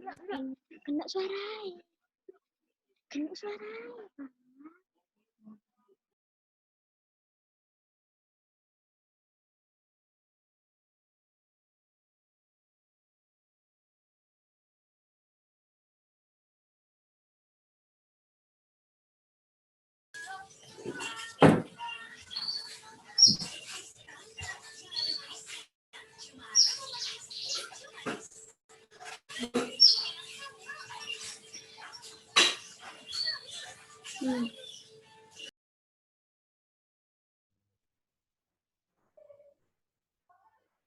Kena suara. Kena suara.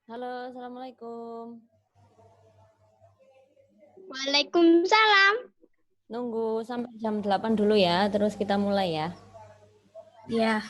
Halo, assalamualaikum. Waalaikumsalam. Nunggu sampai jam 8 dulu ya, terus kita mulai ya. Ya.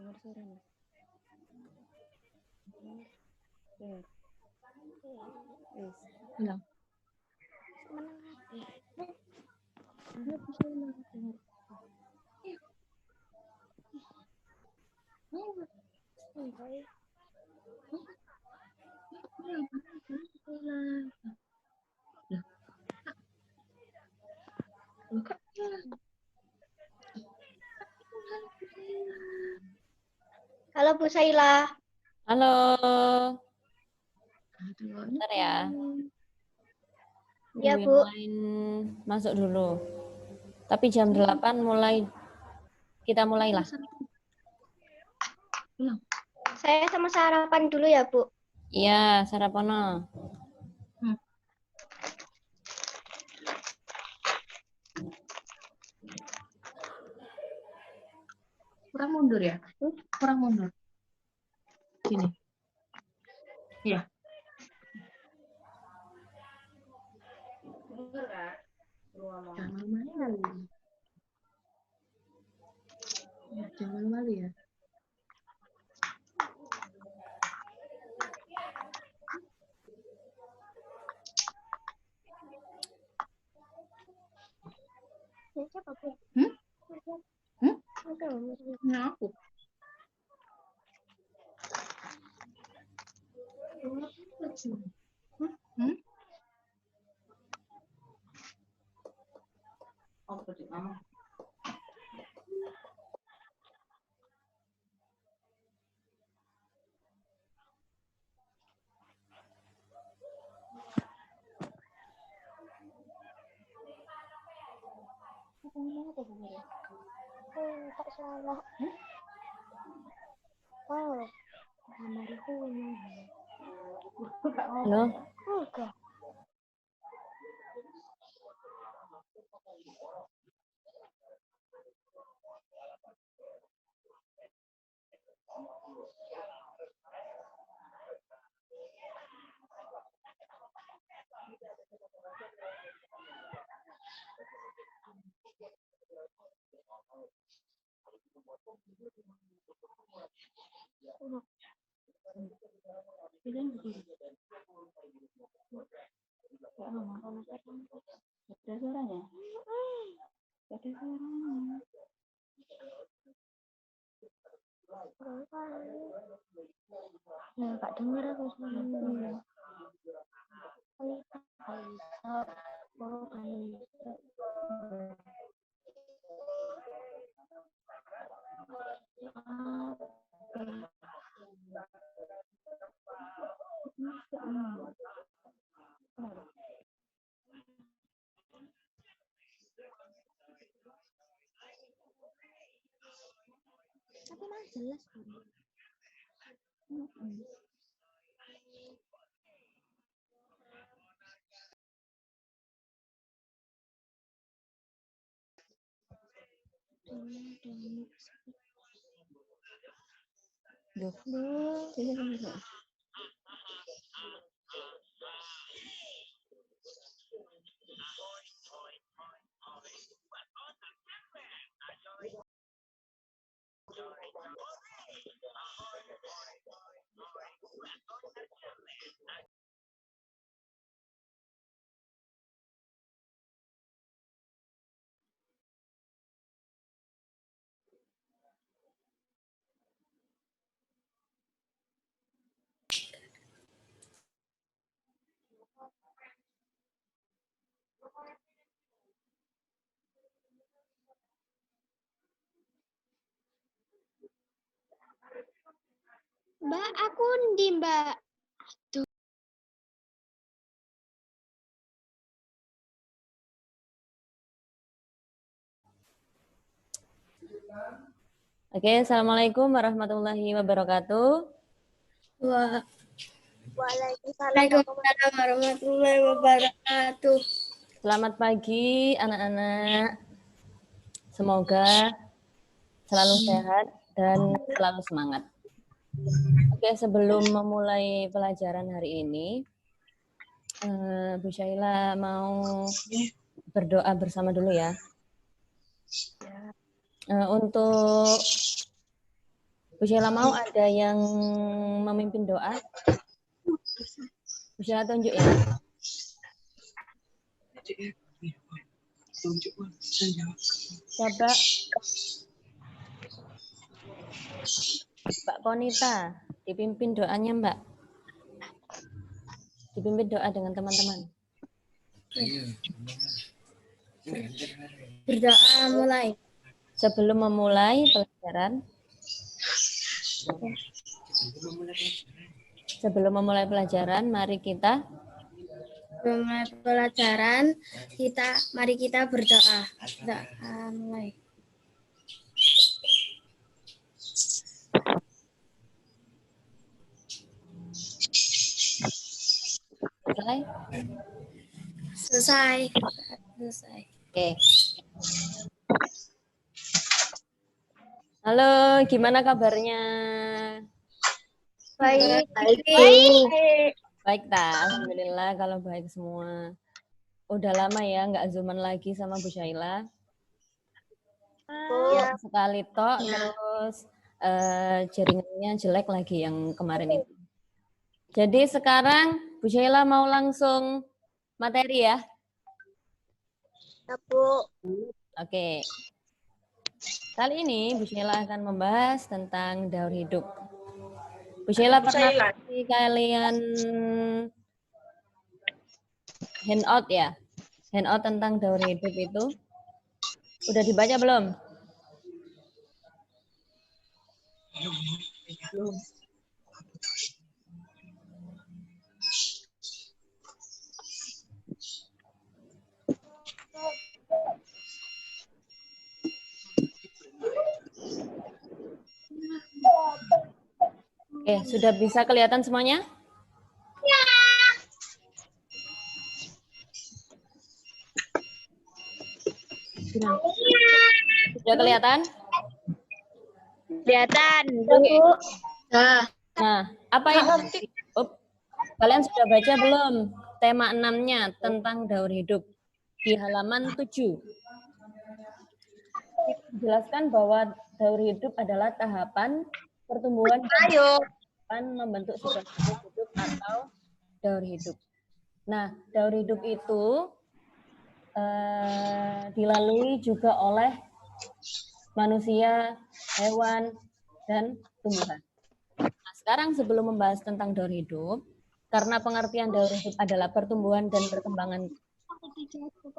Dengar suaranya. Dengar. Hilang. Halo Bu Saila. Halo. Bentar ya. Ya, Nungguin Bu. lain masuk dulu. Tapi jam 8 kita mulailah. Saya sama sarapan dulu ya, Bu. Iya, sarapono. Kurang mundur ya? Kurang mundur. Sini. Iya. Jangan malu-malu. Ya, jangan malu ya. Siapa, Bu? Nah, aku. Oh, betul, Mama. Tak salah. Oh, gambarku ini. Halo? Enggak. Ada suaranya? Ada suaranya. Nggak dengar aku suaranya. Tapi mah jelas kan. Mbak, aku ndi, Mbak? Oke, Assalamualaikum warahmatullahi wabarakatuh. Waalaikumsalam warahmatullahi wabarakatuh. Selamat pagi anak-anak. Semoga selalu sehat dan selalu semangat. Oke, sebelum memulai pelajaran hari ini, Bu Syaila mau berdoa bersama dulu ya. Untuk Bu Syaila mau ada yang memimpin doa? Bu Syaila tunjuk ya. Coba Mbak Konita, dipimpin doanya Mbak. Dipimpin doa dengan teman-teman. Berdoa mulai. Sebelum memulai pelajaran, mari kita berdoa. Doa mulai. Selesai? Selesai. Oke. Halo, gimana kabarnya? Baik. Baik, alhamdulillah kalau baik semua. Udah lama ya nggak zooman lagi sama Bu Syaila. Ya. Sekali tok, terus jaringannya jelek lagi yang kemarin itu. Jadi sekarang Bu Syaila mau langsung materi ya? Ya, Bu. Oke. Kali ini Bu Syaila akan membahas tentang daur hidup. Bu Syaila pernah kasih kalian handout ya. Handout tentang daur hidup itu. Udah dibaca belum? Belum. Oke, sudah bisa kelihatan semuanya? Sudah kelihatan? Kelihatan, Oke. Bu. Nah, apa yang kalian sudah baca belum tema 6-nya tentang daur hidup di halaman 7? Dijelaskan bahwa daur hidup adalah tahapan pertumbuhan dan tahapan membentuk siklus hidup atau daur hidup. Nah, daur hidup itu dilalui juga oleh manusia, hewan, dan tumbuhan. Nah, sekarang sebelum membahas tentang daur hidup, karena pengertian daur hidup adalah pertumbuhan dan perkembangan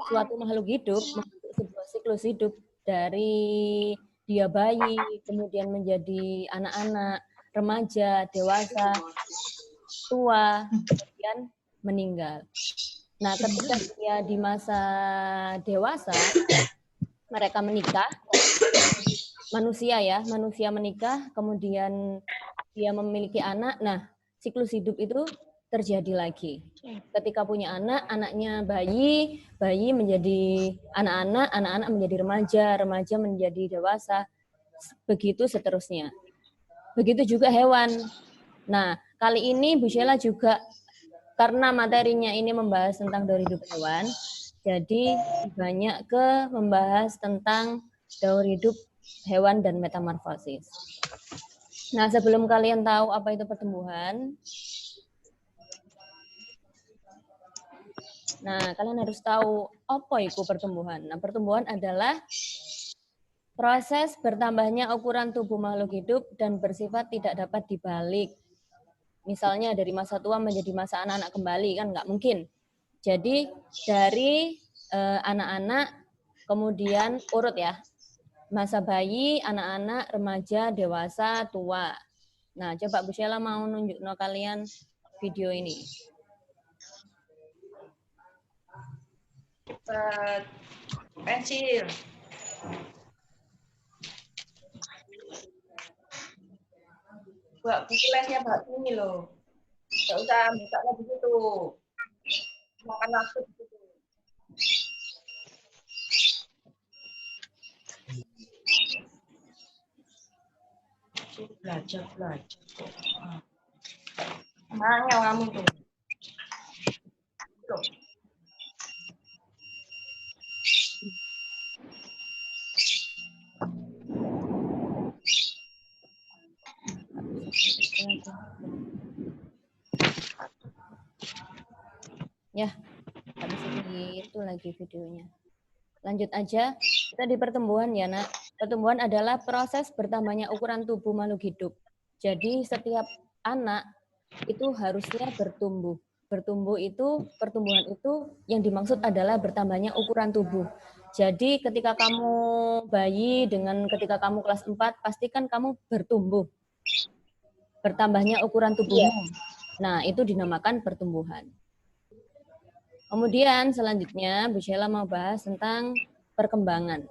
suatu makhluk hidup, membentuk sebuah siklus hidup dari dia bayi, kemudian menjadi anak-anak, remaja, dewasa, tua, kemudian meninggal. Nah, ketika dia di masa dewasa, mereka menikah, manusia menikah, kemudian dia memiliki anak. Nah, siklus hidup itu terjadi lagi. Ketika punya anak, anaknya bayi menjadi anak-anak, anak-anak menjadi remaja, remaja menjadi dewasa, begitu seterusnya. Begitu juga hewan. Nah, kali ini Bu Sheila juga karena materinya ini membahas tentang daur hidup hewan, jadi banyak ke membahas tentang daur hidup hewan dan metamorfosis. Nah, sebelum kalian tahu apa itu pertumbuhan, nah kalian harus tahu apa itu pertumbuhan. Nah, pertumbuhan adalah proses bertambahnya ukuran tubuh makhluk hidup dan bersifat tidak dapat dibalik. Misalnya dari masa tua menjadi masa anak-anak kembali, kan nggak mungkin. Jadi dari anak-anak, kemudian urut ya, masa bayi, anak-anak, remaja, dewasa, tua. Nah, coba Bu Sheila mau nunjuk kalian video ini. Pensil. Buat buku lesnya Mbak ini loh. Nggak usah buka di situ. Makan waktu di situ. Belajar kok. Semangat kamu tuh. Loh. Ya, habis itu lagi videonya. Lanjut aja, kita di pertumbuhan ya nak. Pertumbuhan adalah proses bertambahnya ukuran tubuh makhluk hidup. Jadi setiap anak itu harusnya bertumbuh. Bertumbuh itu, pertumbuhan itu yang dimaksud adalah bertambahnya ukuran tubuh. Jadi ketika kamu bayi dengan ketika kamu kelas 4, pastikan kamu bertumbuh. Bertambahnya ukuran tubuhmu. Nah, itu dinamakan pertumbuhan. Kemudian selanjutnya Bu Sheila mau bahas tentang perkembangan.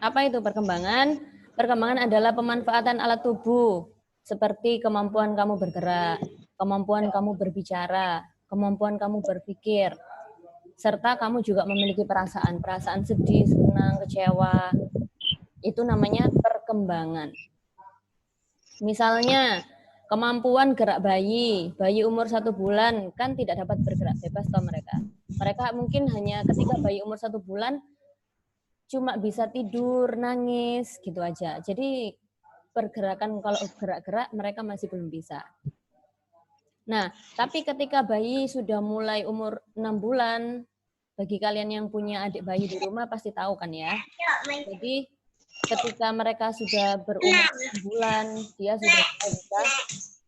Apa itu perkembangan? Perkembangan adalah pemanfaatan alat tubuh seperti kemampuan kamu bergerak, kemampuan kamu berbicara, kemampuan kamu berpikir, serta kamu juga memiliki perasaan sedih, senang, kecewa. Itu namanya perkembangan. Misalnya, kemampuan gerak bayi umur 1 bulan kan tidak dapat bergerak bebas toh mereka. Mereka mungkin hanya ketika bayi umur 1 bulan cuma bisa tidur, nangis gitu aja. Jadi pergerakan kalau gerak-gerak mereka masih belum bisa. Nah, tapi ketika bayi sudah mulai umur 6 bulan, bagi kalian yang punya adik bayi di rumah pasti tahu kan ya. Jadi ketika mereka sudah berumur 6 bulan, dia sudah bisa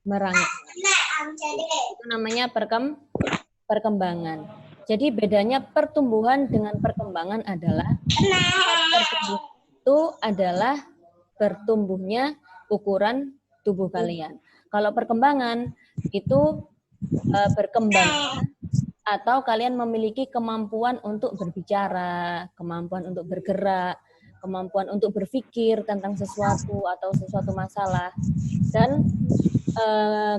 merangkak. Itu namanya perkembangan. Jadi bedanya pertumbuhan dengan perkembangan adalah pertumbuhan itu adalah bertumbuhnya ukuran tubuh kalian. Kalau perkembangan itu berkembang atau kalian memiliki kemampuan untuk berbicara, kemampuan untuk bergerak, kemampuan untuk berpikir tentang sesuatu atau sesuatu masalah, dan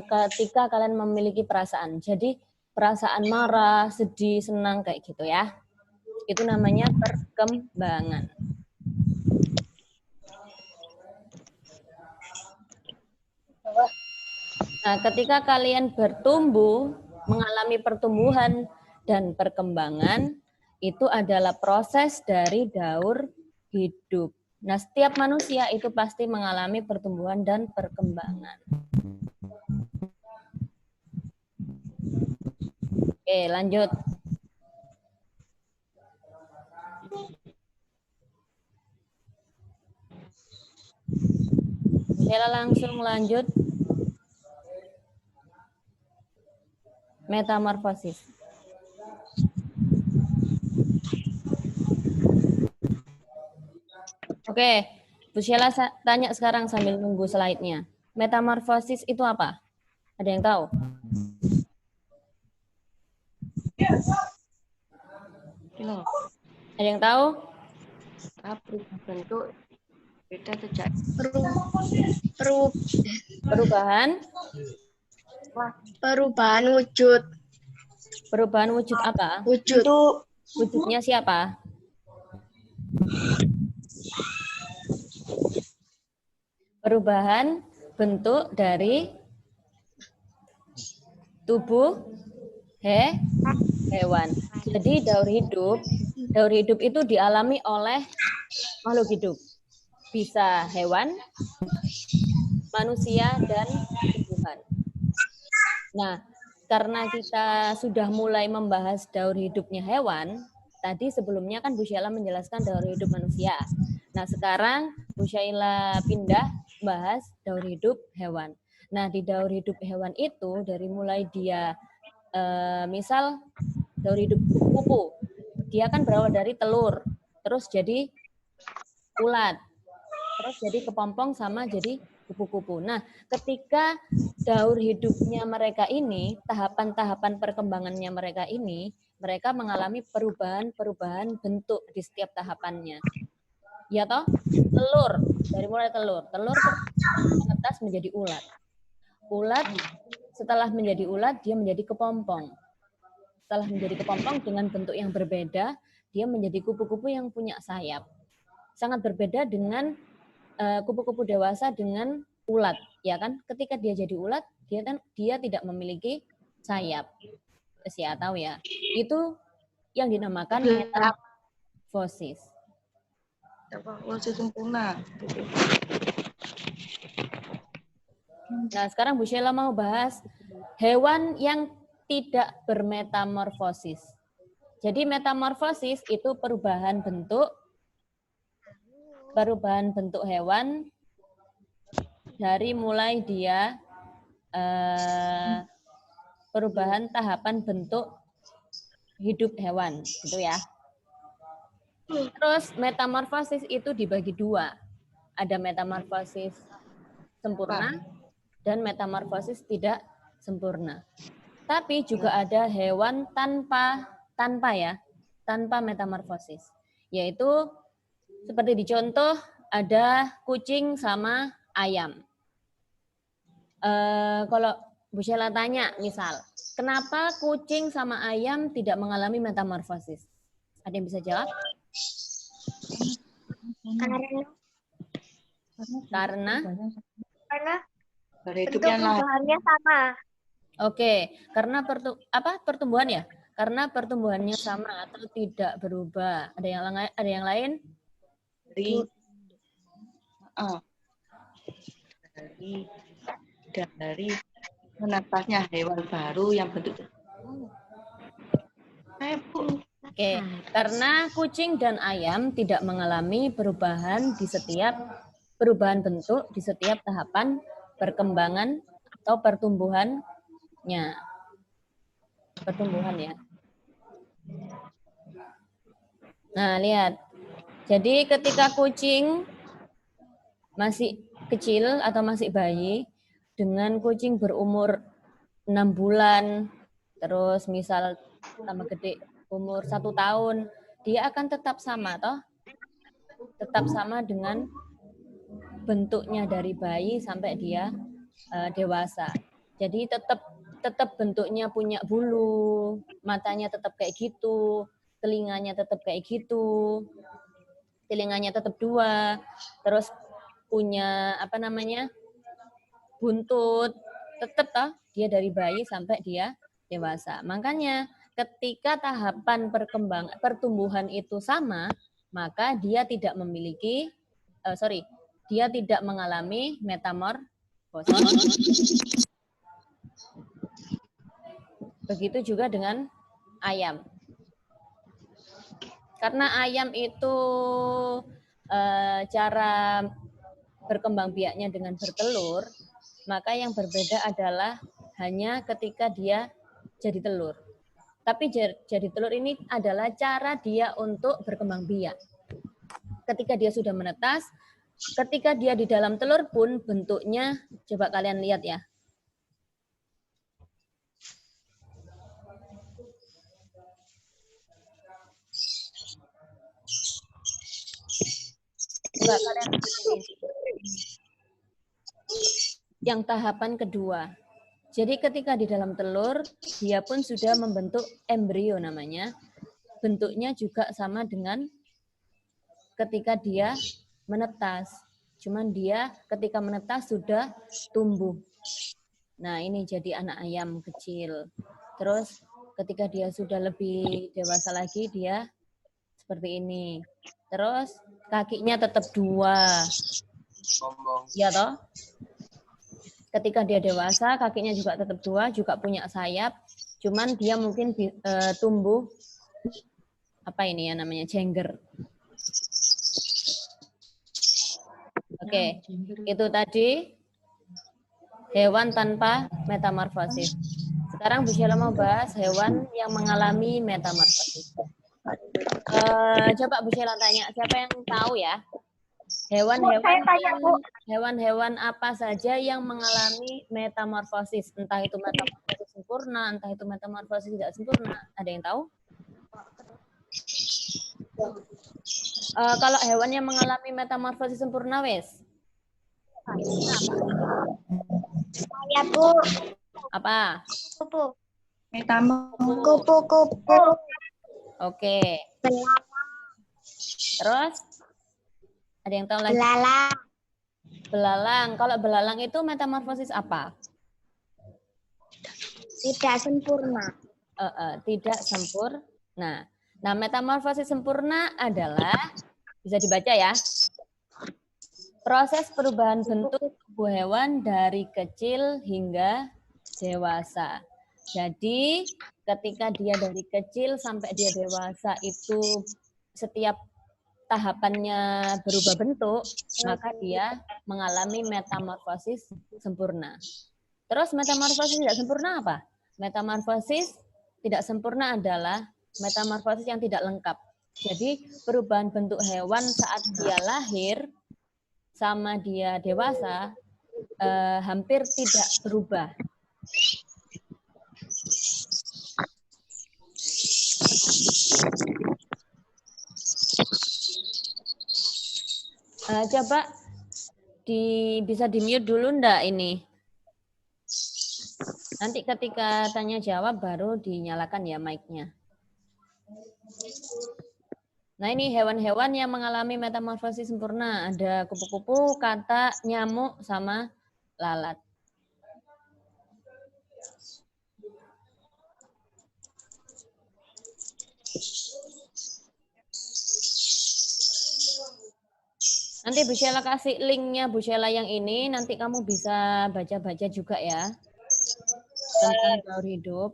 ketika kalian memiliki perasaan. Jadi perasaan marah, sedih, senang kayak gitu ya. Itu namanya perkembangan. Nah, ketika kalian bertumbuh, mengalami pertumbuhan dan perkembangan, itu adalah proses dari daur hidup. Nah, setiap manusia itu pasti mengalami pertumbuhan dan perkembangan. Oke, lanjut. Saya langsung lanjut. Metamorfosis. Oke, Bu Sheila tanya sekarang sambil nunggu slide-nya. Metamorfosis itu apa? Ada yang tahu? Ada yang tahu? Berubah bentuk beda sejak Perubahan wujud. Perubahan wujud apa? Wujudnya siapa? Perubahan bentuk dari tubuh hewan. Jadi daur hidup itu dialami oleh makhluk hidup. Bisa hewan, manusia, dan tumbuhan. Nah, karena kita sudah mulai membahas daur hidupnya hewan, tadi sebelumnya kan Bu Sheila menjelaskan daur hidup manusia. Nah, sekarang Bu Sheila pindah bahas daur hidup hewan. Nah, di daur hidup hewan itu dari mulai dia misal daur hidup kupu-kupu, dia kan berawal dari telur, terus jadi ulat, terus jadi kepompong sama jadi kupu-kupu. Nah, ketika daur hidupnya mereka ini, tahapan-tahapan perkembangannya mereka ini, mereka mengalami perubahan-perubahan bentuk di setiap tahapannya. Ya toh? Telur, dari mulai telur menetas menjadi ulat. Ulat setelah menjadi ulat, dia menjadi kepompong. Setelah menjadi kepompong dengan bentuk yang berbeda, dia menjadi kupu-kupu yang punya sayap. Sangat berbeda dengan kupu-kupu dewasa dengan ulat, ya kan? Ketika dia jadi ulat, dia tidak memiliki sayap. Ya tahu ya. Itu yang dinamakan metamorfosis. Sempurna. Nah, sekarang Bu Sheila mau bahas hewan yang tidak bermetamorfosis. Jadi metamorfosis itu perubahan bentuk hewan dari mulai dia perubahan tahapan bentuk hidup hewan, gitu ya. Terus metamorfosis itu dibagi dua. Ada metamorfosis sempurna dan metamorfosis tidak sempurna. Tapi juga ada hewan tanpa metamorfosis. Yaitu seperti di contoh ada kucing sama ayam. Kalau Bu Sheila tanya misal, kenapa kucing sama ayam tidak mengalami metamorfosis? Ada yang bisa jawab? Karena pertumbuhannya sama. Oke, karena pertumbuhan ya? Karena pertumbuhannya sama atau tidak berubah. Ada yang lain? Dari menetasnya hewan baru yang bentuk. Oke, karena kucing dan ayam tidak mengalami perubahan bentuk di setiap tahapan perkembangan atau pertumbuhannya. Pertumbuhan ya. Nah, lihat. Jadi ketika kucing masih kecil atau masih bayi, dengan kucing berumur 6 bulan, terus misal tambah gede umur 1 tahun, dia akan tetap sama toh? Tetap sama dengan bentuknya dari bayi sampai dia dewasa. Jadi tetap bentuknya punya bulu, matanya tetap kayak gitu, telinganya tetap kayak gitu, telinganya tetap 2, terus punya apa namanya buntut, tetap toh dia dari bayi sampai dia dewasa. Makanya ketika tahapan pertumbuhan itu sama, maka dia tidak memiliki dia tidak mengalami metamorfosis. Begitu juga dengan ayam. Karena ayam itu cara berkembang biaknya dengan bertelur, maka yang berbeda adalah hanya ketika dia jadi telur. Tapi jadi telur ini adalah cara dia untuk berkembang biak. Ketika dia sudah menetas, ketika dia di dalam telur pun bentuknya, coba kalian lihat ya. Coba kalian lihat ini. Yang tahapan kedua. Jadi ketika di dalam telur, dia pun sudah membentuk embrio namanya. Bentuknya juga sama dengan ketika dia menetas. Cuman dia ketika menetas sudah tumbuh. Nah, ini jadi anak ayam kecil. Terus ketika dia sudah lebih dewasa lagi, dia seperti ini. Terus kakinya tetap 2. Ya toh? Ketika dia dewasa, kakinya juga tetap 2, juga punya sayap. Cuman dia mungkin tumbuh, apa ini ya namanya, jengger. Oke, itu tadi hewan tanpa metamorfosis. Sekarang Bu Sheila mau bahas hewan yang mengalami metamorfosis. Coba Bu Sheila tanya, siapa yang tahu ya? Hewan-hewan apa saja yang mengalami metamorfosis? Entah itu metamorfosis sempurna, entah itu metamorfosis tidak sempurna. Ada yang tahu? Kalau hewan yang mengalami metamorfosis sempurna, wes? Saya Bu. Apa? Kupu. Metamorfosis. Kupu. Oke. Terus? Ada yang tahu lagi? Belalang. Belalang. Kalau belalang itu metamorfosis apa? Tidak sempurna. Tidak sempurna. Nah, metamorfosis sempurna adalah, bisa dibaca ya, proses perubahan bentuk tubuh hewan dari kecil hingga dewasa. Jadi, ketika dia dari kecil sampai dia dewasa itu setiap tahapannya berubah bentuk, maka dia mengalami metamorfosis sempurna. Terus metamorfosis tidak sempurna apa? Metamorfosis tidak sempurna adalah metamorfosis yang tidak lengkap. Jadi perubahan bentuk hewan saat dia lahir sama dia dewasa hampir tidak berubah. Coba bisa di-mute dulu enggak ini? Nanti ketika tanya jawab baru dinyalakan ya mic-nya. Nah, ini hewan-hewan yang mengalami metamorfosis sempurna. Ada kupu-kupu, katak, nyamuk, sama lalat. Nanti Bu Sheila kasih linknya Bu Sheila yang ini, nanti kamu bisa baca-baca juga ya tentang gaur hidup.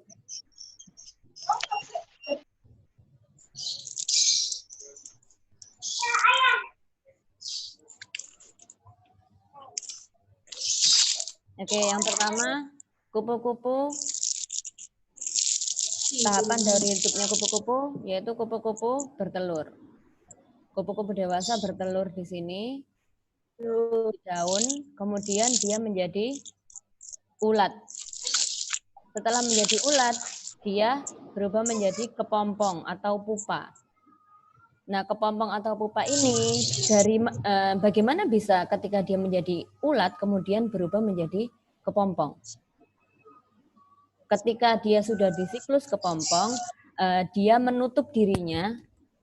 Oke, yang pertama kupu-kupu. Tahapan dari hidupnya kupu-kupu yaitu kupu-kupu bertelur. Kupu-kupu dewasa bertelur di sini di daun, kemudian dia menjadi ulat. Setelah menjadi ulat, dia berubah menjadi kepompong atau pupa. Nah, kepompong atau pupa ini bagaimana bisa ketika dia menjadi ulat kemudian berubah menjadi kepompong? Ketika dia sudah di siklus kepompong, dia menutup dirinya,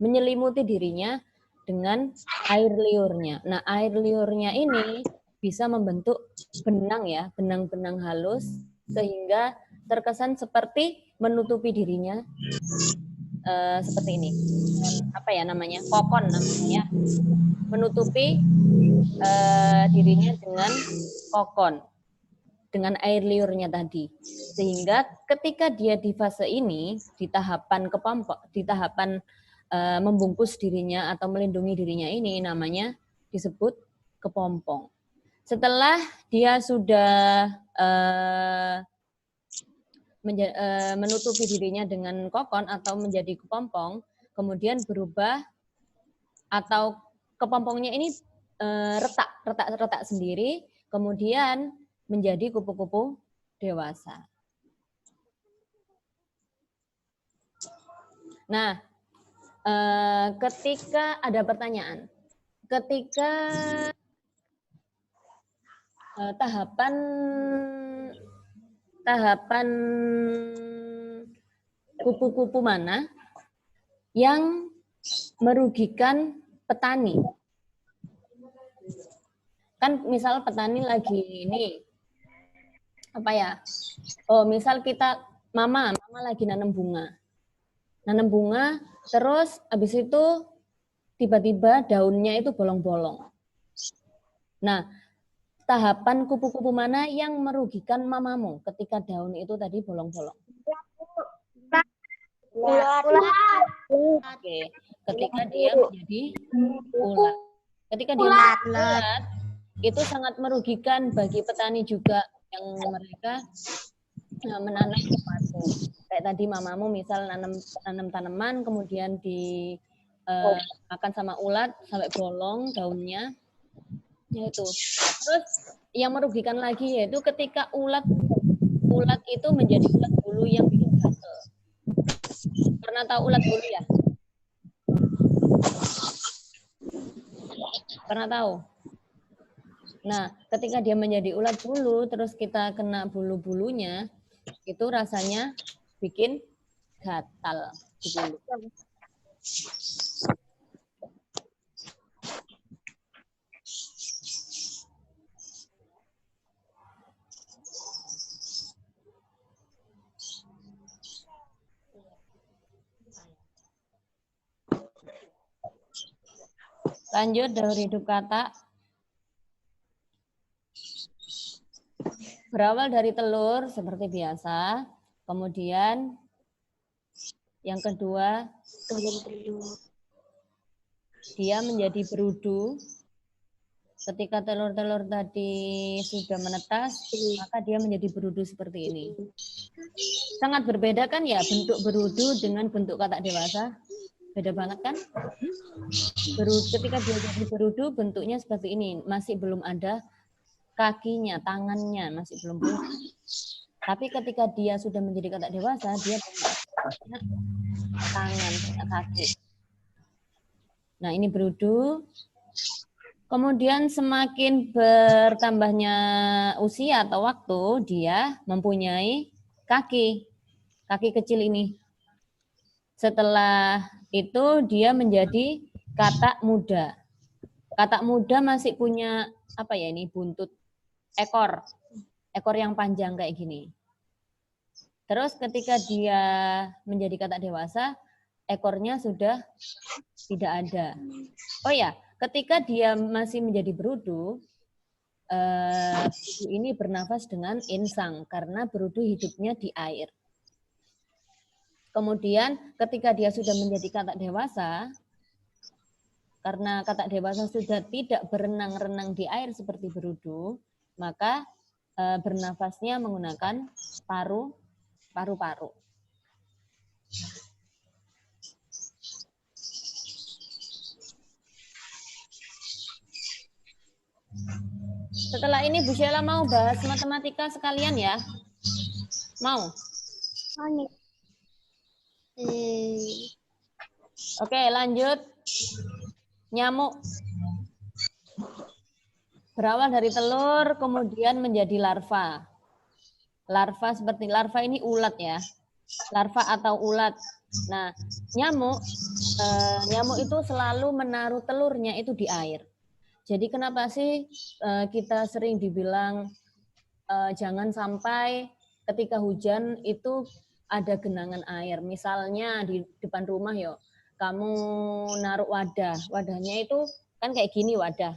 menyelimuti dirinya dengan air liurnya. Nah, air liurnya ini bisa membentuk benang ya, benang-benang halus sehingga terkesan seperti menutupi dirinya seperti ini. Apa ya namanya? Kokon namanya. Menutupi dirinya dengan kokon, dengan air liurnya tadi. Sehingga ketika dia di fase ini, di tahapan kepompong, di tahapan membungkus dirinya atau melindungi dirinya ini namanya disebut kepompong. Setelah dia sudah menutupi dirinya dengan kokon atau menjadi kepompong, kemudian berubah atau kepompongnya ini retak sendiri, kemudian menjadi kupu-kupu dewasa. Nah, ketika ada pertanyaan, ketika tahapan kupu-kupu mana yang merugikan petani? Kan misal petani lagi ini apa ya? Oh, misal kita mama lagi nanam bunga. Nanam bunga, terus habis itu tiba-tiba daunnya itu bolong-bolong. Nah, tahapan kupu-kupu mana yang merugikan mamamu ketika daun itu tadi bolong-bolong? Oke, ketika dia menjadi ulat. Ketika dia menjadi ulat, itu sangat merugikan bagi petani juga yang mereka menanam sesuatu. Kayak tadi mamamu misal nanam tanaman, kemudian makan sama ulat sampai bolong daunnya. Yaitu. Terus yang merugikan lagi yaitu ketika ulat itu menjadi ulat bulu yang bikin gatel. Pernah tahu ulat bulu ya? Pernah tahu? Nah, ketika dia menjadi ulat bulu, terus kita kena bulu-bulunya, itu rasanya bikin gatal di bulu. Lanjut dari hidup kata. Berawal dari telur seperti biasa. Kemudian yang kedua, dia menjadi berudu. Ketika telur-telur tadi sudah menetas, maka dia menjadi berudu seperti ini. Sangat berbeda kan ya bentuk berudu dengan bentuk katak dewasa? Beda banget kan? Ketika dia jadi berudu, bentuknya seperti ini. Masih belum ada kakinya, tangannya, masih belum punya. Tapi ketika dia sudah menjadi katak dewasa, dia punya tangan, punya kaki. Nah, ini berudu. Kemudian semakin bertambahnya usia atau waktu, dia mempunyai kaki kecil ini. Setelah itu dia menjadi katak muda. Katak muda masih punya apa ya ini buntut ekor yang panjang kayak gini. Terus ketika dia menjadi katak dewasa, ekornya sudah tidak ada. Oh ya, ketika dia masih menjadi berudu, ini bernafas dengan insang karena berudu hidupnya di air. Kemudian ketika dia sudah menjadi katak dewasa, karena katak dewasa sudah tidak berenang-renang di air seperti berudu, maka bernafasnya menggunakan paru-paru. Setelah ini Bu Sheila mau bahas matematika sekalian ya? Mau? Oke, lanjut. Nyamuk. Berawal dari telur, kemudian menjadi larva. Larva seperti larva ini ulat ya. Larva atau ulat. Nah, nyamuk itu selalu menaruh telurnya itu di air. Jadi kenapa sih kita sering dibilang jangan sampai ketika hujan itu ada genangan air. Misalnya di depan rumah yo, kamu naruh wadah. Wadahnya itu kan kayak gini wadah.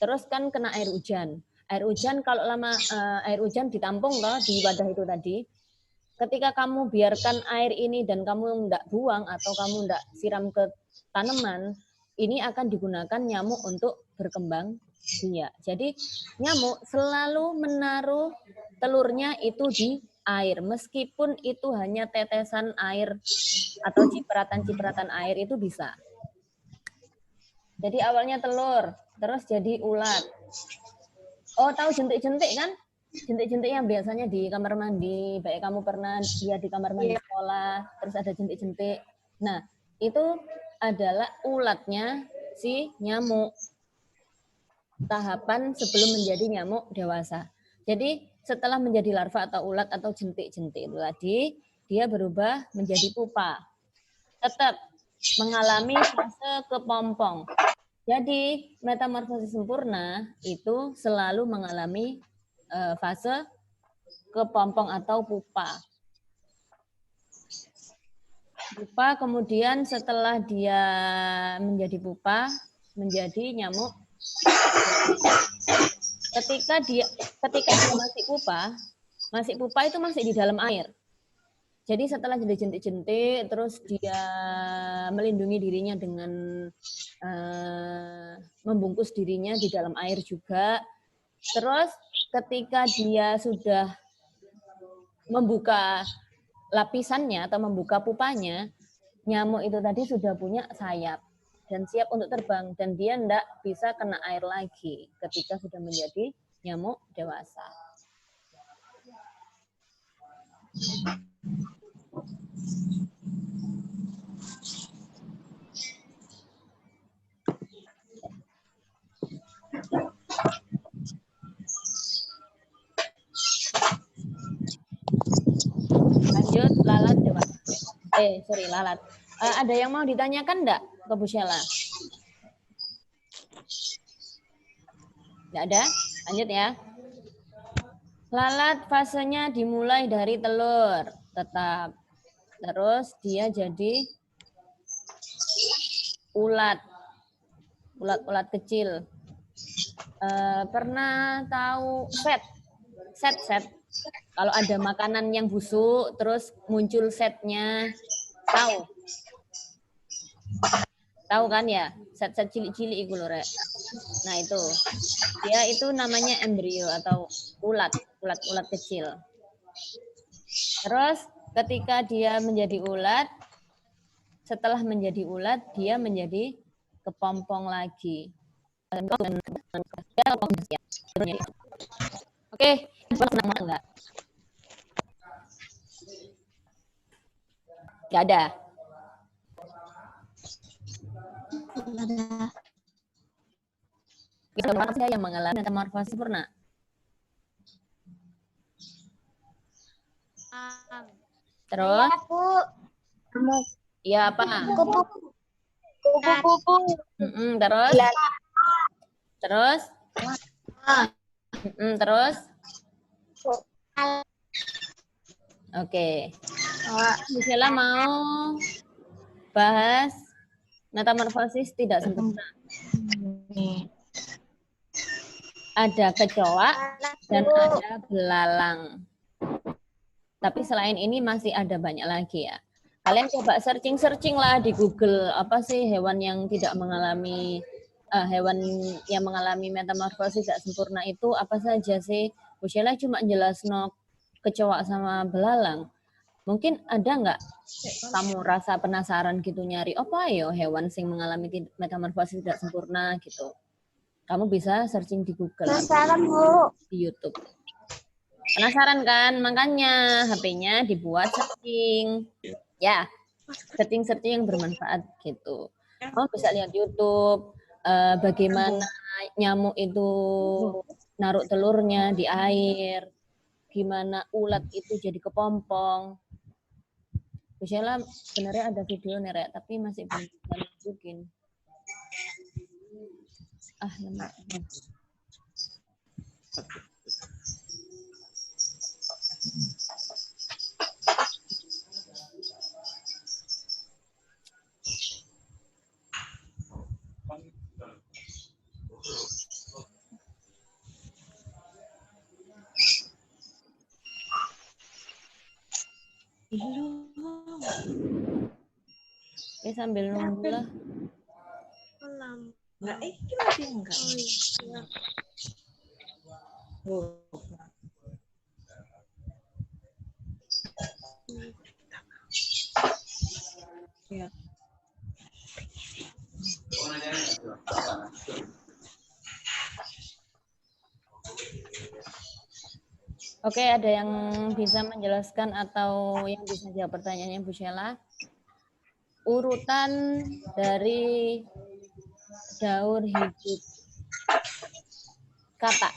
Terus kan kena air hujan. Air hujan kalau lama air hujan ditampung loh di wadah itu tadi. Ketika kamu biarkan air ini dan kamu enggak buang atau kamu enggak siram ke tanaman, ini akan digunakan nyamuk untuk berkembang biak. Jadi nyamuk selalu menaruh telurnya itu di air. Meskipun itu hanya tetesan air atau cipratan-cipratan air itu bisa. Jadi awalnya telur, terus jadi ulat. Oh, tahu jentik-jentik kan? Jentik-jentik yang biasanya di kamar mandi. Baik kamu pernah lihat di kamar mandi sekolah, terus ada jentik-jentik. Nah, itu adalah ulatnya si nyamuk. Tahapan sebelum menjadi nyamuk dewasa. Jadi setelah menjadi larva atau ulat atau jentik-jentik itu tadi, dia berubah menjadi pupa. Tetap mengalami fase kepompong. Jadi metamorfosis sempurna itu selalu mengalami fase kepompong atau pupa. Pupa kemudian setelah dia menjadi pupa, menjadi nyamuk. Ketika dia masih pupa itu masih di dalam air. Jadi setelah jadi jentik-jentik, terus dia melindungi dirinya dengan membungkus dirinya di dalam air juga. Terus ketika dia sudah membuka lapisannya atau membuka pupanya, nyamuk itu tadi sudah punya sayap dan siap untuk terbang. Dan dia tidak bisa kena air lagi ketika sudah menjadi nyamuk dewasa. Lanjut, lalat dewasa. Lalat. Ada yang mau ditanyakan enggak ke Bu Sheila? Enggak ada? Lanjut ya. Lalat fasenya dimulai dari telur, tetap. Terus dia jadi ulat. Ulat-ulat kecil. Pernah tahu set? Kalau ada makanan yang busuk, terus muncul setnya, tahu? Tahu kan ya? Set-set cilik-cilik itu loh, Rek. Nah itu, dia itu namanya embrio atau ulat kecil. Terus ketika dia menjadi ulat, setelah menjadi ulat, dia menjadi kepompong lagi. Oke, enggak? Enggak ada. Ada yang mengalami metamorfosis sempurna. Terus? Iya apa? Kupu-kupu. Terus? Terus? Terus? Oke. Bu Sheila mau bahas metamorfosis tidak sempurna. Ada kecoa dan ada belalang. Tapi selain ini masih ada banyak lagi ya. Kalian coba searching lah di Google, apa sih hewan yang tidak mengalami hewan yang mengalami metamorfosis tidak sempurna itu apa saja sih? Bu Sheila cuma jelasno kecoa sama belalang. Mungkin ada nggak kamu rasa penasaran gitu nyari apa ya hewan sing mengalami metamorfosis tidak sempurna gitu. Kamu bisa searching di Google atau Penasaran, Bu. di YouTube. Penasaran kan? Makanya HP-nya dibuat setting. Ya, setting-setting yang bermanfaat gitu. Kamu bisa lihat YouTube bagaimana nyamuk itu naruh telurnya di air, gimana ulat itu jadi kepompong. Bu Sheila sebenarnya ada video nih, Rek, tapi masih belum bisa nunjukin. Lemak. Oke, sambil nunggu lah. Enggak, masih enggak. Oh. Ya. Oke, ada yang bisa menjelaskan atau yang bisa jawab pertanyaannya Bu Sheila? Urutan dari daur hidup kata.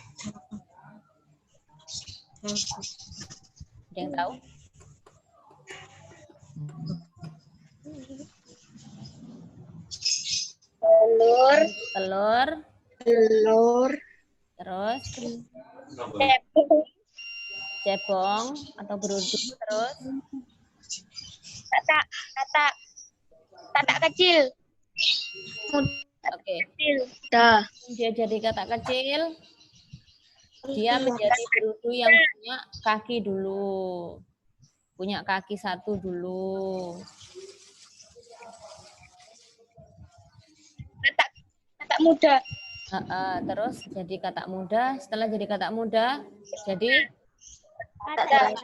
Ada yang tahu? Telur. Terus cebong atau berudu, terus Katak kecil. oke. Dah. Dia jadi katak kecil, dia menjadi berudu yang punya kaki dulu. Punya kaki satu dulu. Katak muda. Terus jadi katak muda. Setelah jadi katak muda, jadi Katak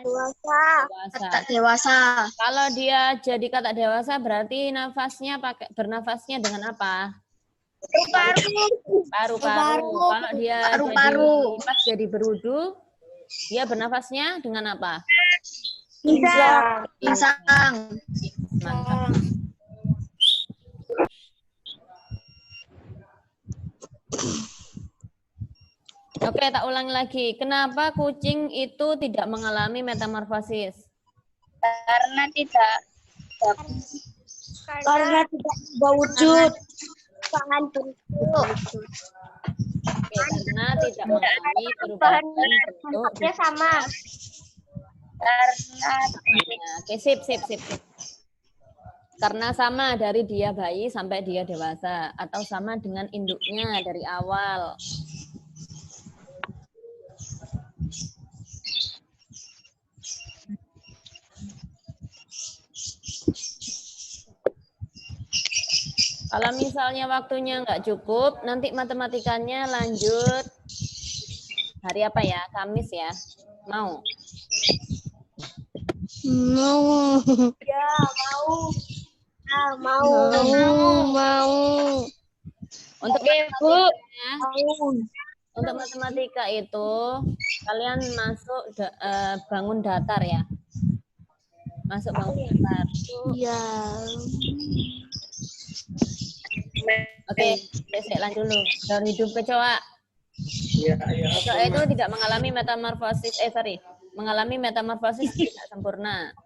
dewasa. Kalau dia jadi katak dewasa, berarti bernafasnya dengan apa? Paru-paru. Kalau dia jadi berudu, dia bernafasnya dengan apa? Insang. Mantap. Oke, tak ulangi lagi. Kenapa kucing itu tidak mengalami metamorfosis? Karena tidak berwujud. Oke, karena tidak mengalami perubahan bentuk. Sama. Oke, sip. Karena sama dari dia bayi sampai dia dewasa, atau sama dengan induknya dari awal. Kalau misalnya waktunya nggak cukup, nanti matematikanya lanjut hari apa ya? Kamis ya? Mau? Ya, mau. Untuk untuk matematika itu kalian masuk bangun datar ya. Masuk bangun datar. Iya. Oke, saya lanjut dulu. Daur hidup kecoa. Kecoa itu tidak mengalami metamorfosis, mengalami metamorfosis tidak sempurna.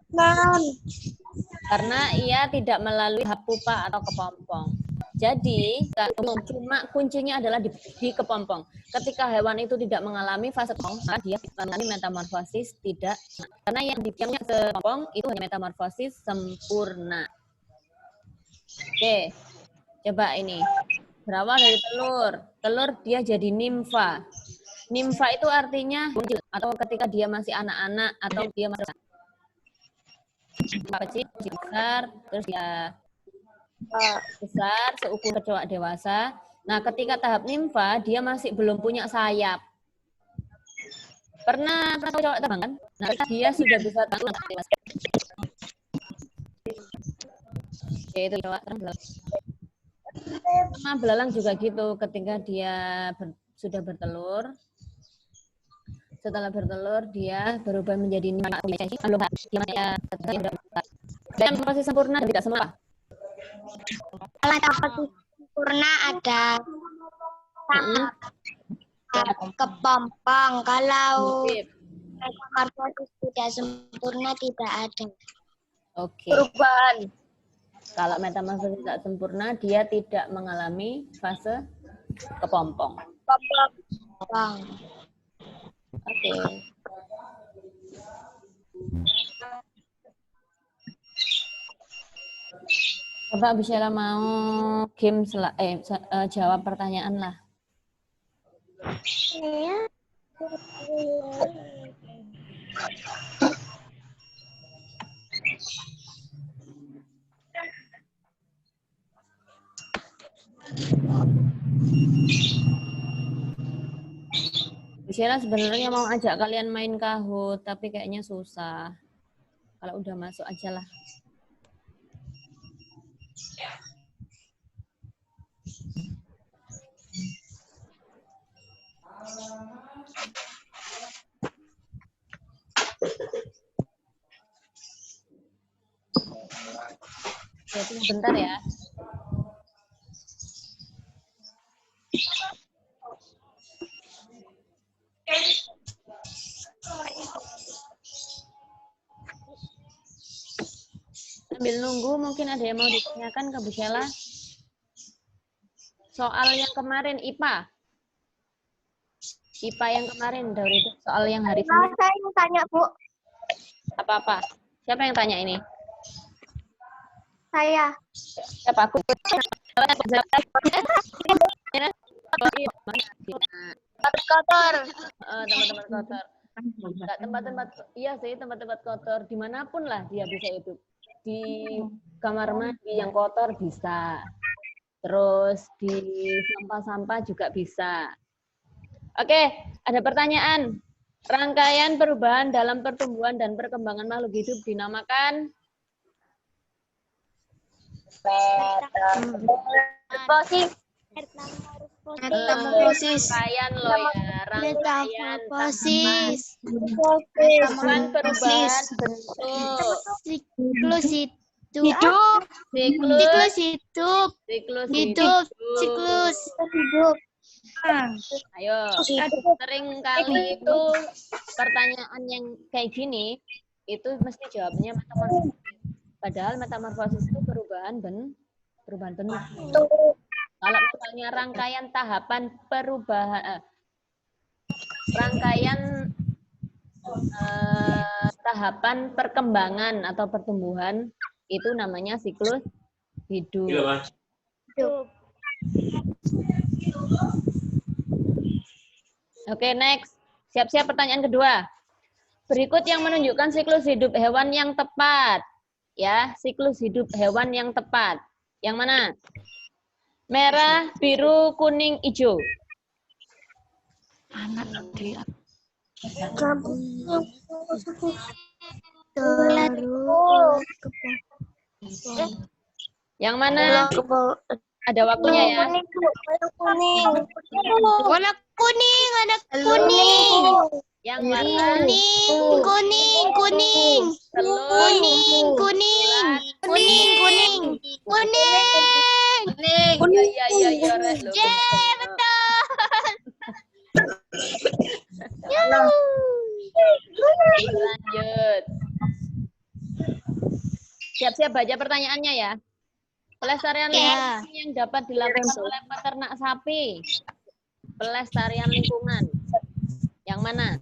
Karena ia tidak melalui tahap pupa atau kepompong. Jadi, cuma kuncinya adalah di kepompong. Ketika hewan itu tidak mengalami fase kepompong, maka dia mengalami metamorfosis tidak. Karena yang diamnya kepompong itu hanya metamorfosis sempurna. Oke, coba ini. Berawal dari telur. Telur dia jadi nimfa. Nimfa itu artinya atau ketika dia masih anak-anak atau dia masih kecil, besar, terus dia besar seukur kecoa dewasa. Nah, ketika tahap nimfa dia masih belum punya sayap. Pernah tahu cowok terbang kan? Nah, dia sudah bisa terbang. Oke, itu cowok terbang. Sama belalang juga gitu, ketika dia sudah bertelur, setelah bertelur dia berubah menjadi dan masih sempurna dan tidak sempurna. Kalau dapat sempurna ada kepompong. Kalau metamorfosis tidak sempurna tidak ada. Oke. Perubahan. Kalau metamorfosis tidak sempurna, dia tidak mengalami fase kepompong. Kepompong. Oke. Coba Bu Sheila mau game jawab pertanyaan lah. Bu Sheila sebenarnya mau ajak kalian main Kahoot, tapi kayaknya susah. Kalau udah masuk aja lah. Ya, tunggu bentar ya. Sambil nunggu, mungkin ada yang mau ditanyakan ke Bu Sheila. Soal yang kemarin IPA. IPA yang kemarin, Dauri, itu soal yang hari Senin. Saya yang tanya, Bu. Apa-apa? Siapa yang tanya ini? Saya. Siapa aku? Tempat kotor. Tempat-tempat kotor. Enggak, tempat-tempat, iya sih, tempat-tempat kotor. Dimanapun lah dia bisa hidup. Di kamar mandi yang kotor bisa. Terus di sampah-sampah juga bisa. Oke, ada pertanyaan. Rangkaian perubahan dalam pertumbuhan dan perkembangan makhluk hidup dinamakan rangkaian loh ya, rangkaian tahapan perubahan bentuk Siklus hidup. siklus Hidup. Ayo, sering kali itu pertanyaan yang kayak gini itu mesti jawabnya metamorfosis. Padahal metamorfosis itu perubahan bentuk. Kalau misalnya rangkaian tahapan perubahan, rangkaian tahapan perkembangan atau pertumbuhan itu namanya siklus hidup. Oke, next. Siap-siap pertanyaan kedua. Berikut yang menunjukkan siklus hidup hewan yang tepat. Ya, siklus hidup hewan yang tepat. Yang mana? Merah, biru, kuning, hijau. Yang mana? Ada waktunya ya. Warna kuning, anak kuning. Yang mana? Kuning. Iya. Betul. Lanjut. Siap-siap baca pertanyaannya ya. Pelestarian lingkungan yang dapat dilakukan oleh peternak sapi. Pelestarian lingkungan. Yang mana?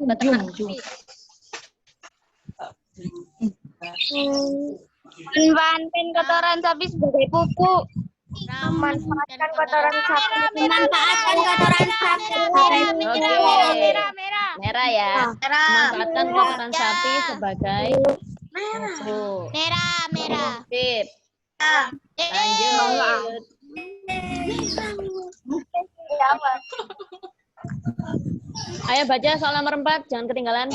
Peternak sapi. Memanfaatkan kotoran sapi sebagai pupuk. Memanfaatkan kotoran sapi. Merah ya. Memanfaatkan kotoran sapi sebagai pupuk. Merah. Sip. Lanjut. Ayo baca soal nomor 4, jangan ketinggalan.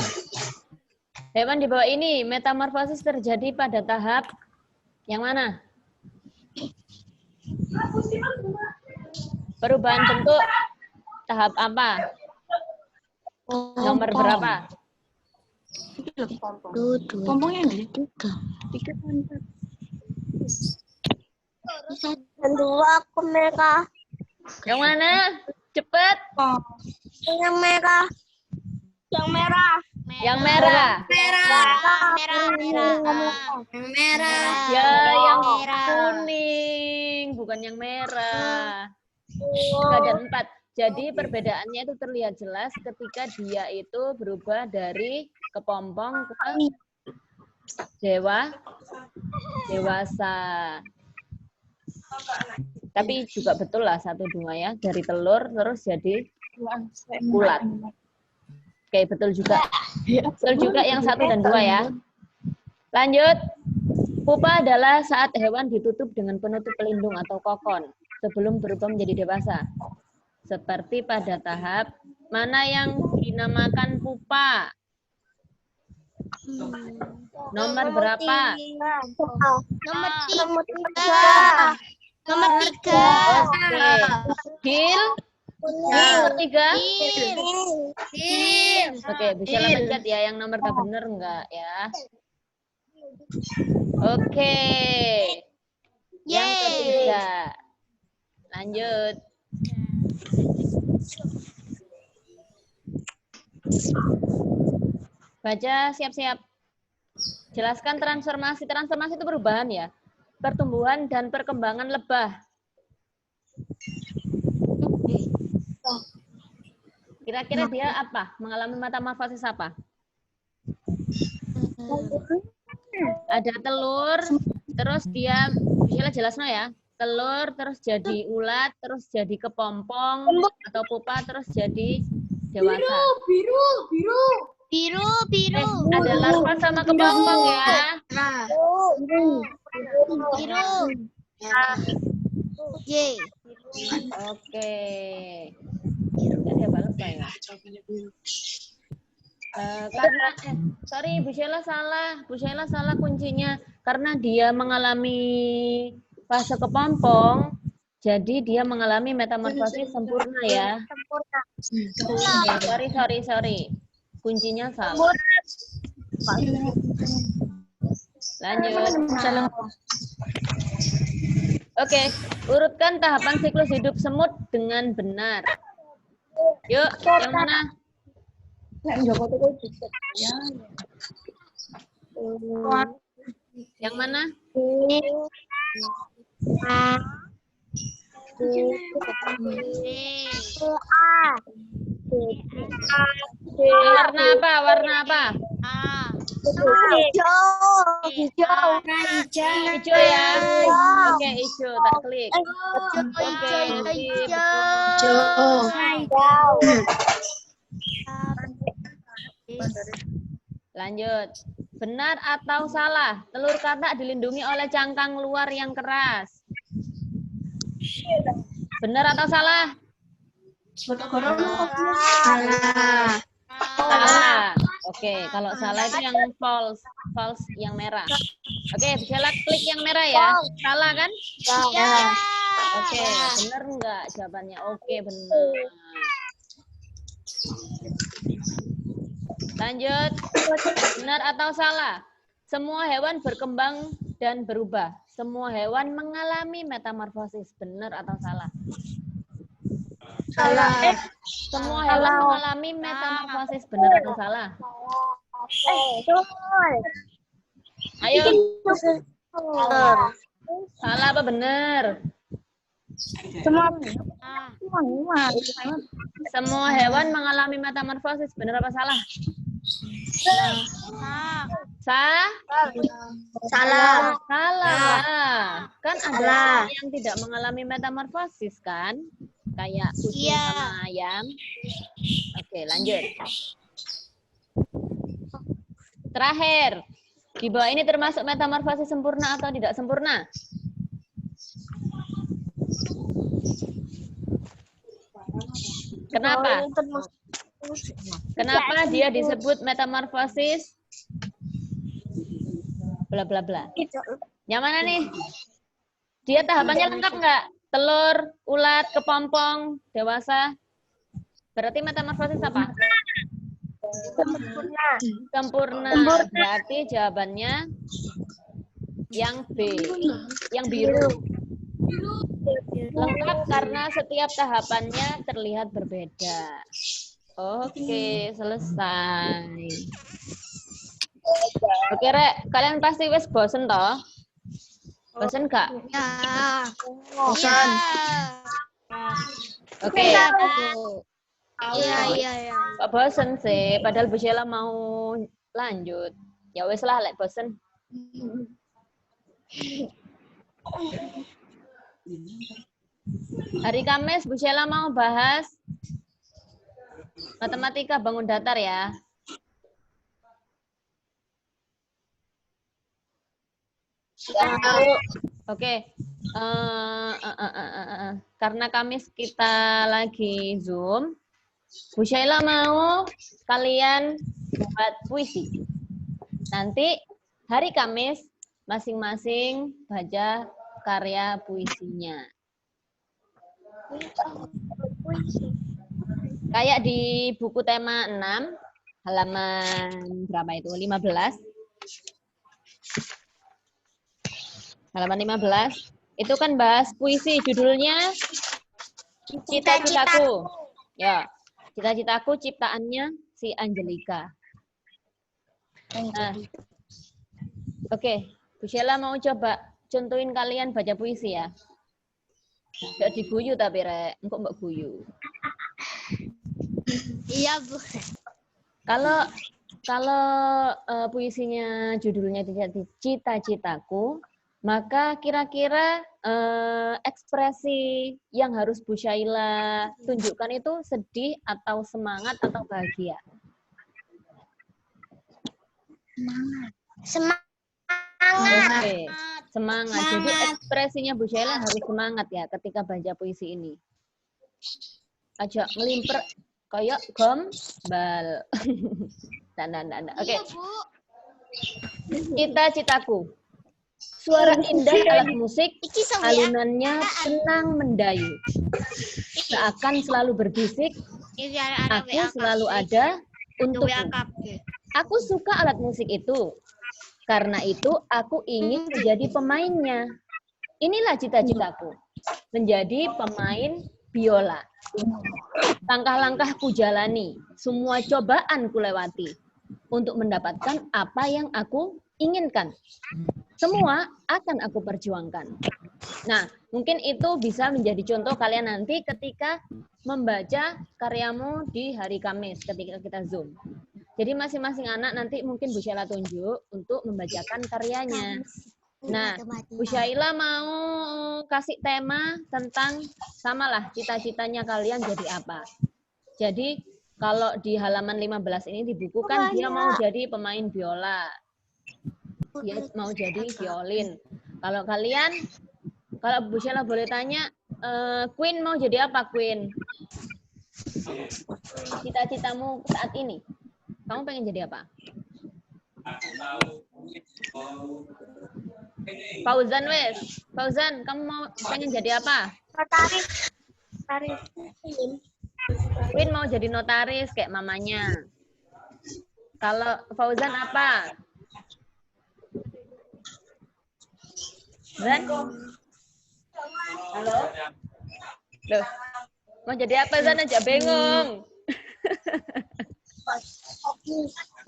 Hewan di bawah ini metamorfosis terjadi pada tahap yang mana? Perubahan bentuk tahap apa? Nomor berapa? Pompongnya nggak ada 3. Dan 2 aku merah. Yang mana? Cepet. Yang merah. Yang merah. Yang merah. Merah. Ya, yang kuning, bukan yang merah. 3 dan 4. Jadi perbedaannya itu terlihat jelas ketika dia itu berubah dari kepompong ke dewasa. Tapi juga betul lah 1, 2 ya, dari telur terus jadi ulat. Oke, betul juga. Betul juga yang 1 dan 2 ya. Lanjut. Pupa adalah saat hewan ditutup dengan penutup pelindung atau kokon sebelum berubah menjadi dewasa. Seperti pada tahap mana yang dinamakan pupa? Nomor berapa? Nomor 3. Nomor 3. Oke. Gil? Nomor 3? Oke, bisa pencet ya yang nomor tak benar enggak ya? Oke. Yang ketiga. Lanjut. Baca siap-siap. Jelaskan transformasi. Transformasi itu perubahan ya. Pertumbuhan dan perkembangan lebah. Kira-kira dia apa? Mengalami metamorfosis apa? Ada telur, terus dia, bisa jelas no ya. Telur, terus jadi ulat, terus jadi kepompong, atau pupa, terus jadi dewasa. Biru. Ada larva sama kepompong ya. Biru. J. Oke. Ada balas ya. Karena sorry Bu Sheila salah kuncinya karena dia mengalami fase kepompong, jadi dia mengalami metamorfosis sempurna ya. Sorry. Kuncinya salah. Lanjut. Oke, urutkan tahapan siklus hidup semut dengan benar. Yuk, yang mana? Yang mana? Warna apa? Hijau ya. Oke, hijau. Tak klik. Oke, lanjut. Benar atau salah? Telur katak dilindungi oleh cangkang luar yang keras. Benar atau salah? Salah. Oke, kalau salah itu yang false yang merah. Oke, bisa klik yang merah ya. Salah kan? Ya. Oke, benar enggak jawabannya? Oke, benar. Lanjut. Benar atau salah? Semua hewan berkembang dan berubah. Semua hewan mengalami metamorfosis. Benar atau salah? Salah. Semua hewan mengalami metamorfosis. Benar atau salah? Ayo. Salah apa benar? Semua hewan mengalami metamorfosis. Benar apa salah? Salah. Kan ada yang tidak mengalami metamorfosis kan? Kayak kucing sama ayam. Oke, lanjut. Terakhir. Di bawah ini termasuk metamorfosis sempurna atau tidak sempurna? Kenapa? Kenapa dia disebut metamorfosis? Bla bla bla. Yang mana nih? Dia tahapannya lengkap nggak? Telur, ulat, kepompong, dewasa. Berarti metamorfosis apa? Sempurna. Berarti jawabannya yang B. Yang biru. Lengkap karena setiap tahapannya terlihat berbeda. Oke, selesai. Oke, Rek. Kalian pasti wis bosen toh? Bosen gak? Ya. Bosan. Oke. Iya. Kok bosen sih? Padahal Bu Sheila mau lanjut. Ya wis lah, lek bosen. Hari Kamis Bu Sheila mau bahas matematika bangun datar ya. Oke. Karena Kamis kita lagi Zoom, Bu Sheila mau kalian buat puisi. Nanti hari Kamis masing-masing baca karya puisinya. Kayak di buku tema 6, halaman berapa itu? 15. Halaman 15. Itu kan bahas puisi, judulnya Cita-citaku. Ya, Cita-citaku ciptaannya si Angelika. Nah, oke, Bu Sheila mau coba contohin kalian baca puisi ya. Gak diguyu tapi Rek, engkau mbak guyu. Iya, Bu. Kalau puisinya judulnya Cita-citaku, maka kira-kira ekspresi yang harus Bu Sheila tunjukkan itu sedih atau semangat atau bahagia? Semangat. Oke, semangat. Jadi ekspresinya Bu Sheila harus semangat ya ketika baca puisi ini. Ajak melimper kayak gombal. Nah. Oke. Cita-citaku. Suara indah alat musik, alunannya tenang mendayu. Seakan selalu berbisik, aku selalu ada untukmu. Aku suka alat musik itu. Karena itu aku ingin menjadi pemainnya. Inilah cita-citaku. Menjadi pemain biola. Langkah-langkah ku jalani. Semua cobaan ku lewati. Untuk mendapatkan apa yang aku inginkan. Semua akan aku perjuangkan. Nah, mungkin itu bisa menjadi contoh kalian nanti ketika membaca karyamu di hari Kamis ketika kita Zoom. Jadi masing-masing anak nanti mungkin Bu Sheila tunjuk untuk membacakan karyanya. Nah, Bu Sheila mau kasih tema tentang samalah cita-citanya kalian jadi apa. Jadi kalau di halaman 15 ini di buku kan dia mau jadi pemain biola. Dia mau jadi violin. Kalau kalian, kalau Bu Sheila boleh tanya, Queen mau jadi apa, Queen? Cita-citamu saat ini? Kamu pengen jadi apa? Fauzan wes. Fauzan, kamu mau pengen jadi apa? Notaris. Queen mau jadi notaris kayak mamanya. Kalau Fauzan apa? Zan? Halo? Loh, mau jadi apa Zan aja bingung.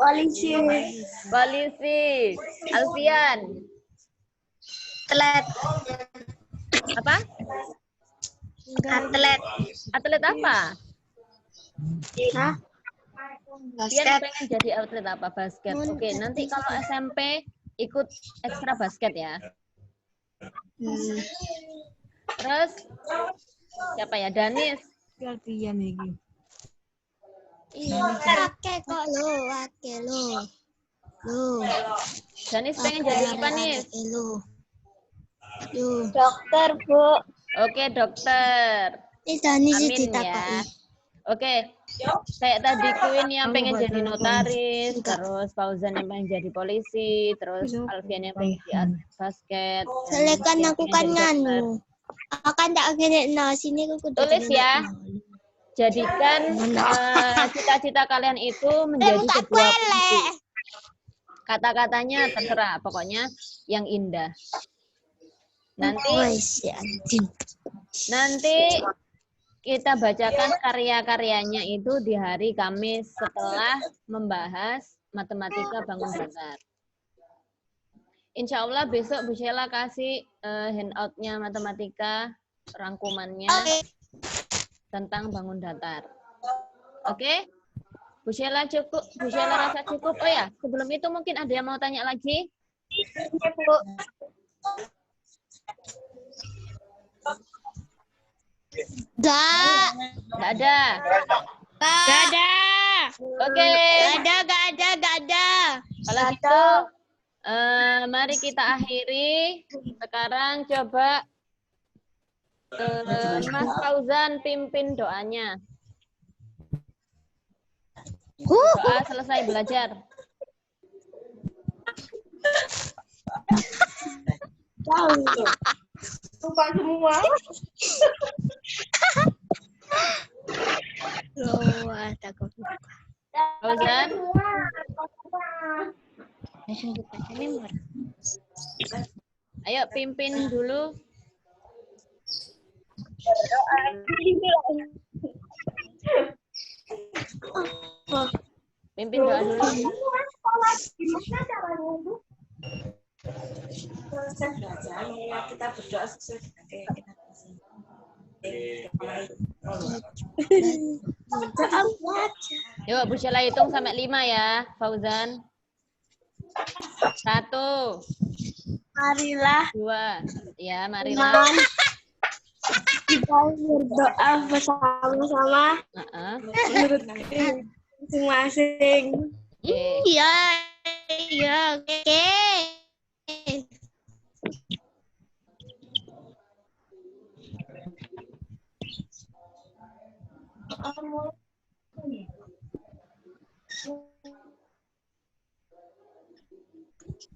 Polisi. Alfian. Atlet. Apa? Atlet apa? Hah? Dia pengen jadi atlet apa? Basket. Oke, nanti kalau SMP ikut ekstra basket ya. Terus siapa ya? Danis. Wake kok lo. Danis pengen jadi apa nih? Dokter, Bu. Oke, dokter. Danis Amin ya. Oke, Kayak tadi Queen yang pengen jadi notaris, terus Fauzan yang pengen jadi polisi, terus Alfian yang pengen jadi atlet basket. dan Soalnya kan yang aku pengen kan jadi dokter. nganu. Akan tak gini nah sini aku kudu Tulis gini, ya. nah. Jadikan cita-cita kalian itu menjadi sebuah puisi. Kata-katanya terserah, pokoknya yang indah. Wes, ya, anjing. Nanti kita bacakan karya-karyanya itu di hari Kamis setelah membahas matematika bangun datar. Insya Allah besok Bu Sheila kasih handout-nya matematika, rangkumannya tentang bangun datar. Oke? Bu Sheila cukup, Bu Sheila rasa cukup. Oh ya, sebelum itu mungkin ada yang mau tanya lagi? Gak. Nggak ada. Gak ada. Oke. Gak ada. Kalau gitu, mari kita akhiri. Sekarang coba Mas Fauzan pimpin doanya. Doa selesai belajar. Lupa semua. Loh, takut. Fauzan, Langsung kita member. ayo pimpin dulu. Pimpin doa dulu. Kita berdoa sesuai dengan keyakinan. Yuk, Bu Sheila hitung sampai 5 ya, Fauzan. 1, Marilah 2, ya marilah. kita berdoa bersama-sama menurut masing-masing. Iya, oke.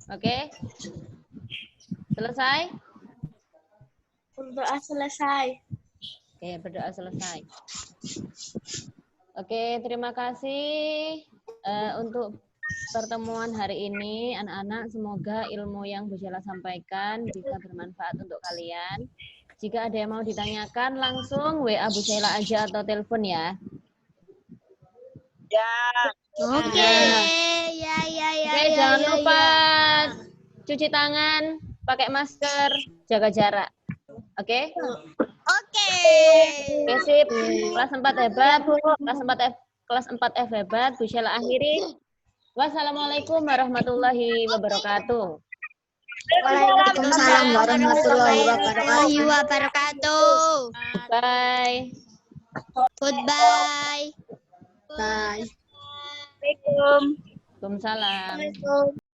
Oke. Selesai? Berdoa selesai. Oke, berdoa selesai. Oke, terima kasih untuk pertemuan hari ini, anak-anak. Semoga ilmu yang Bu Sheila sampaikan bisa bermanfaat untuk kalian. Jika ada yang mau ditanyakan, langsung WA Bu Sheila aja atau telepon ya. Oke, ya. Oke, jangan lupa cuci tangan, pakai masker, jaga jarak. Oke? Oke. Oke, sip. Kelas 4 hebat. Kelas 4F hebat. Bu Sheila akhiri. Wassalamualaikum warahmatullahi wabarakatuh. Waalaikumsalam warahmatullahi wabarakatuh. Bye. Goodbye. Bye. Waalaikumsalam.